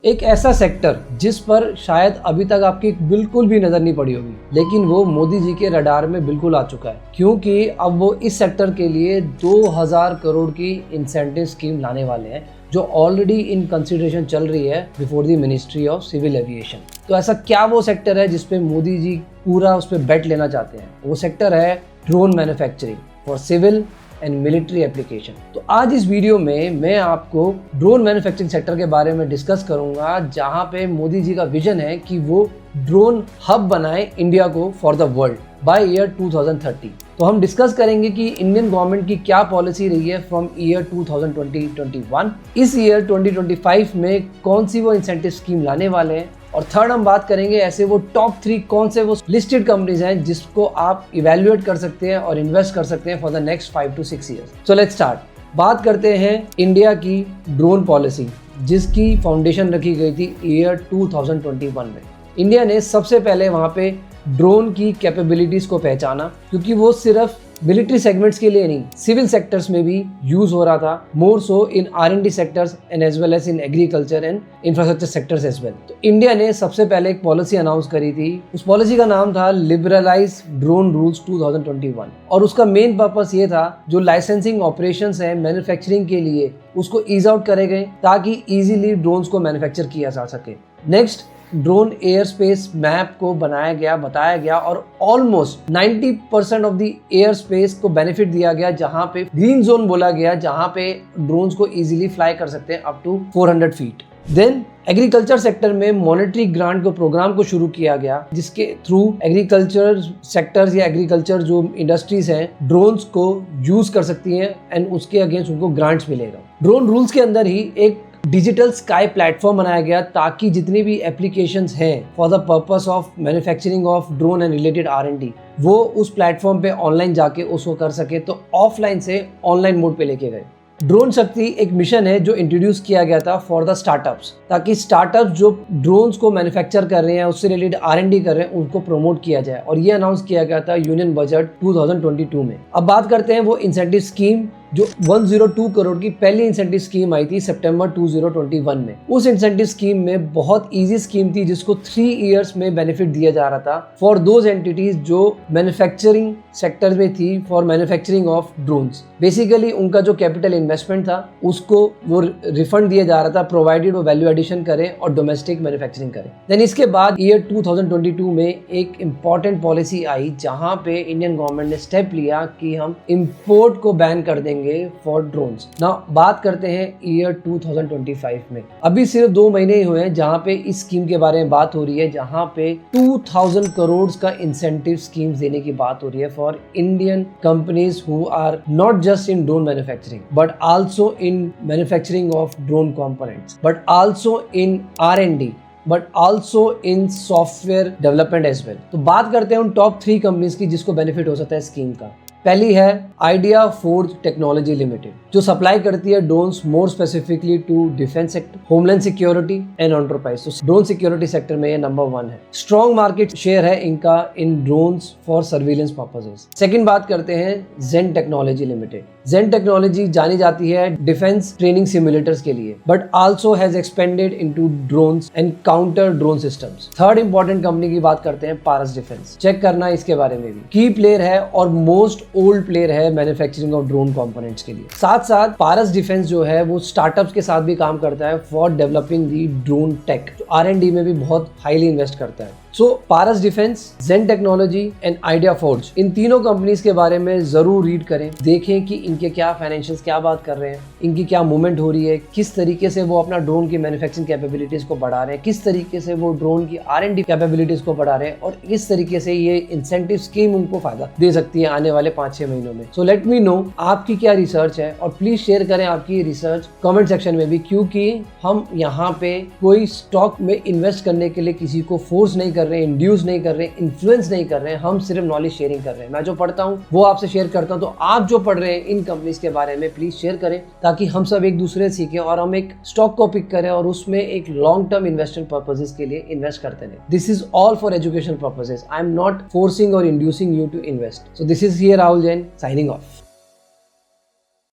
एक ऐसा सेक्टर जिस पर शायद अभी तक आपकी बिल्कुल भी नजर नहीं पड़ी होगी, लेकिन वो मोदी जी के रडार में बिल्कुल आ चुका है, क्योंकि अब वो इस सेक्टर के लिए 2000 करोड़ की इंसेंटिव स्कीम लाने वाले हैं, जो ऑलरेडी इन कंसिडरेशन चल रही है before the ministry of civil aviation. तो ऐसा क्या वो सेक्टर है जिसपे मोदी जी पूरा उस पर बेट लेना चाहते हैं? वो सेक्टर है drone manufacturing for civil and military application. तो आज इस वीडियो में मैं आपको ड्रोन मैन्युफैक्चरिंग सेक्टर के बारे में डिस्कस करूंगा, जहां पे मोदी जी का विजन है कि वो ड्रोन हब बनाए इंडिया को for the world by year 2030। तो हम डिस्कस करेंगे कि इंडियन गवर्नमेंट की क्या पॉलिसी रही है फ्रॉम ईयर 2020-21, इस ईयर 2025 में कौन सी वो इंसेंटिव स्कीम लाने वाले हैं, और थर्ड हम बात करेंगे ऐसे वो टॉप 3 कौन से वो लिस्टेड कंपनीज हैं जिसको आप इवेल्युएट कर सकते हैं और इन्वेस्ट कर सकते हैं for the next 5 to 6 years. So let's start. बात करते हैं इंडिया की ड्रोन पॉलिसी, जिसकी फाउंडेशन रखी गई थी ईयर 2021 में। इंडिया ने सबसे पहले वहाँ पे ड्रोन की कैपेबिलिटीज को पहचाना, क्योंकि वो सिर्फ मिलिट्री सेगमेंट्स के लिए नहीं, सिविल सेक्टर्स में भी यूज हो रहा था, more so in R&D sectors and as well as in agriculture and infrastructure sectors as well. तो इंडिया ने सबसे पहले एक पॉलिसी अनाउंस करी थी। उस पॉलिसी का नाम था लिबरलाइज ड्रोन रूल्स 2021, और उसका मेन पर्पस ये था जो लाइसेंसिंग ऑपरेशंस है मैन्युफैक्चरिंग के लिए उसको ईज आउट करे गए, ताकि इजीली ड्रोन्स को मैन्युफैक्चर किया जा सके। Next, drone air space map को बनाया गया, बताया गया, और almost 90% of the air space को बेनिफिट दिया गया, जहां पे ग्रीन जोन बोला गया, जहां पे ड्रोन्स को इजीली फ्लाई कर सकते हैं up to 400 feet. Then agriculture sector में मॉनेटरी ग्रांट को प्रोग्राम को शुरू किया गया, जिसके थ्रू एग्रीकल्चर सेक्टर्स या एग्रीकल्चर जो इंडस्ट्रीज हैं ड्रोन्स को यूज कर सकती हैं एंड उसके अगेंस्ट उनको ग्रांट्स मिलेगा। ड्रोन रूल्स के अंदर ही एक डिजिटल स्काई प्लेटफॉर्म बनाया गया, ताकि जितनी भी एप्लीकेशंस हैं for the purpose of manufacturing of drone and related R&D, वो उस प्लेटफॉर्म पे ऑनलाइन जाके उसको कर सके। तो ऑफलाइन से ऑनलाइन मोड पे लेके गए। ड्रोन शक्ति एक मिशन है जो इंट्रोड्यूस किया गया था फॉर द स्टार्टअप्स, ताकि स्टार्टअप्स जो ड्रोन्स को मैन्युफैक्चर कर रहे हैं, उससे रिलेटेड R&D कर रहे हैं, उनको प्रमोट किया जाए, और ये अनाउंस किया गया था यूनियन बजट 2022 में। अब बात करते हैं वो इंसेंटिव स्कीम जो 102 करोड़ की पहली इंसेंटिव स्कीम आई थी सितंबर 2021 में। उस इंसेंटिव स्कीम में बहुत इजी स्कीम थी, जिसको 3 इयर्स में बेनिफिट दिया जा रहा था फॉर दोज एंटिटीज जो मैन्युफैक्चरिंग सेक्टर में थी for manufacturing of drones. Basically उनका जो कैपिटल इन्वेस्टमेंट था उसको वो रिफंड दिया जा रहा था, प्रोवाइडेड वो वैल्यू एडिशन करे और डोमेस्टिक मैन्युफैक्चरिंग करे। देन इसके बाद ईयर 2022 में एक इंपॉर्टेंट पॉलिसी आई, जहां पे इंडियन गवर्नमेंट ने स्टेप लिया कि हम इंपोर्ट को बैन कर देंगे फॉर ड्रोन्स। नाउ बात करते हैं ईयर 2025 में। अभी सिर्फ 2 महीने ही हुए हैं जहां पे इस स्कीम के बारे में बात हो रही है, जहां पे 2000 करोड़ का इंसेंटिव स्कीम देने की बात हो रही है for Indian companies who are not just in drone manufacturing but also in manufacturing of drone components, but also in R&D, but also in software development as well. तो बात करते हैं उन टॉप 3 कंपनीज की जिसको बेनिफिट हो सकता है स्कीम का। पहली है आइडिया फोर्ज टेक्नोलॉजी लिमिटेड, जो सप्लाई करती है drones more specifically to defence sector, homeland security and enterprise. तो ड्रोन सिक्योरिटी सेक्टर में ये नंबर 1 है। स्ट्रॉन्ग मार्केट शेयर है इनका in drones for surveillance purposes. Second बात करते हैं Zen technology limited. Zen technology जानी जाती है डिफेंस ट्रेनिंग सिमुलेटर्स के लिए, but also has expanded into drones and counter drone systems. Third important company की बात करते हैं पारस डिफेंस। चेक करना इसके बारे में भी, की प्लेयर है और मोस्ट ओल्ड प्लेयर है मैन्युफैक्चरिंग ऑफ ड्रोन कंपोनेंट्स के लिए। साथ साथ पारस डिफेंस जो है वो स्टार्टअप्स के साथ भी काम करता है for developing the drone tech, जो R&D में भी बहुत हाईली इन्वेस्ट करता है। So Paras defence, Zen technology and Idea Forge, इन तीनों कंपनीज के बारे में जरूर रीड करें, देखें कि इनके क्या फाइनेंशियल्स क्या बात कर रहे हैं, इनकी क्या मूवमेंट हो रही है, किस तरीके से वो अपना ड्रोन की मैन्युफैक्चरिंग कैपेबिलिटीज को बढ़ा रहे हैं, किस तरीके से वो ड्रोन की R&D कैपेबिलिटीज को बढ़ा रहे हैं, और किस तरीके से ये इंसेंटिव स्कीम उनको फायदा दे सकती है आने वाले 5-6 महीनों में। सो लेट मी नो आपकी क्या रिसर्च है, और प्लीज शेयर करें आपकी रिसर्च कमेंट सेक्शन में भी, क्योंकि हम यहाँ पे कोई स्टॉक में इन्वेस्ट करने के लिए किसी को फोर्स नहीं कर रहे हैं, इंड्यूस नहीं कर रहे हैं, इन्फ्लुएंस नहीं कर रहे हैं, हम सिर्फ नॉलेज शेयरिंग कर रहे हैं। मैं जो पढ़ता हूँ वो आपसे शेयर करता हूँ, तो आप जो पढ़ रहे हैं इन कंपनीज के बारे में प्लीज शेयर करें, ताकि हम सब एक दूसरे से सीखें और हम एक स्टॉक को पिक करें और उसमें एक लॉन्ग टर्म इन्वेस्टमेंट पर्पसेस के लिए इन्वेस्ट करते हैं। This is all for education purposes. I am not forcing or inducing you to invest. So this is here Rahul Jain signing of.